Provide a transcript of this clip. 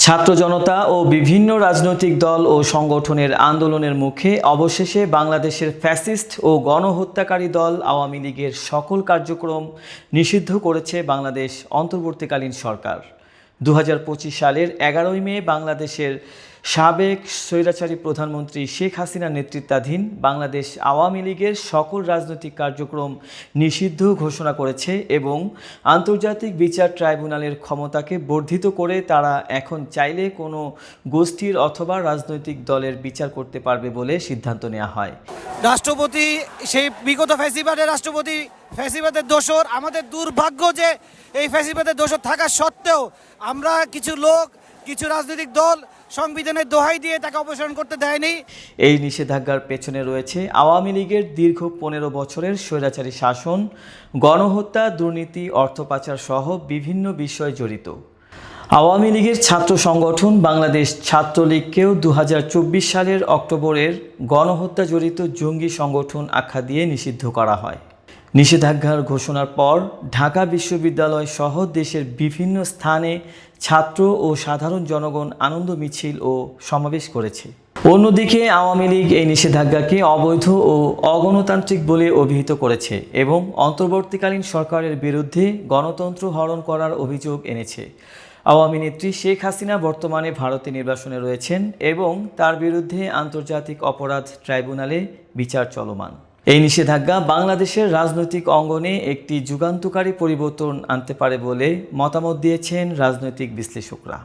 ছাত্র জনতা ও বিভিন্ন রাজনৈতিক দল ও সংগঠনের আন্দোলনের মুখে অবশেষে বাংলাদেশের ফ্যাসিস্ট ও গণহত্যাকারী দল আওয়ামী লীগের সকল কার্যক্রম নিষিদ্ধ করেছে বাংলাদেশ অন্তর্বর্তীকালীন সরকার। 2025 সালের 11ই মে বাংলাদেশের সাবেক স্বৈরাচারী প্রধানমন্ত্রী শেখ হাসিনার নেতৃত্বাধীন বাংলাদেশ আওয়ামী লীগের সকল রাজনৈতিক কার্যক্রম নিষিদ্ধ ঘোষণা করেছে এবং আন্তর্জাতিক বিচার ট্রাইব্যুনালের ক্ষমতাকে বর্ধিত করে তারা এখন চাইলে কোনো গোষ্ঠীর অথবা রাজনৈতিক দলের বিচার করতে পারবে বলে সিদ্ধান্ত নেওয়া হয়। রাষ্ট্রপতি সেই বিগত ফ্যাসিবাদের রাষ্ট্রপতি ফ্যাসিবাদের দোসর। আমাদের দুর্ভাগ্য যে এই ফ্যাসিবাদের দোসর থাকা সত্ত্বেও আমরা কিছু রাজনৈতিক দল সংবিধানের দোহাই দিয়ে তাকে অপসারণ করতে দেয়নি। এই নিষেধাজ্ঞার পেছনে রয়েছে আওয়ামী লীগের দীর্ঘ 15 বছরের স্বৈরাচারী শাসন, গণহত্যা, দুর্নীতি, অর্থ পাচার সহ বিভিন্ন বিষয় জড়িত। আওয়ামী লীগের ছাত্র সংগঠন বাংলাদেশ ছাত্রলীগকেও 2024 সালের অক্টোবরের গণহত্যা জড়িত জঙ্গি সংগঠন আখ্যা দিয়ে নিষিদ্ধ করা হয়। নিষেধাজ্ঞার ঘোষণার পর ঢাকা বিশ্ববিদ্যালয় সহ দেশের বিভিন্ন স্থানে ছাত্র ও সাধারণ জনগণ আনন্দ মিছিল ও সমাবেশ করেছে। অন্যদিকে আওয়ামী লীগ এই নিষেধাজ্ঞাকে অবৈধ ও অগণতান্ত্রিক বলে অভিহিত করেছে এবং অন্তর্বর্তীকালীন সরকারের বিরুদ্ধে গণতন্ত্র হরণ করার অভিযোগ এনেছে। আওয়ামী নেত্রী শেখ হাসিনা বর্তমানে ভারতে নির্বাসনে রয়েছেন এবং তার বিরুদ্ধে আন্তর্জাতিক অপরাধ ট্রাইব্যুনালে বিচার চলমান। এই নিষেধাজ্ঞা বাংলাদেশের রাজনৈতিক অঙ্গনে একটি যুগান্তকারী পরিবর্তন আনতে পারে বলে মতামত দিয়েছেন রাজনৈতিক বিশ্লেষকরা।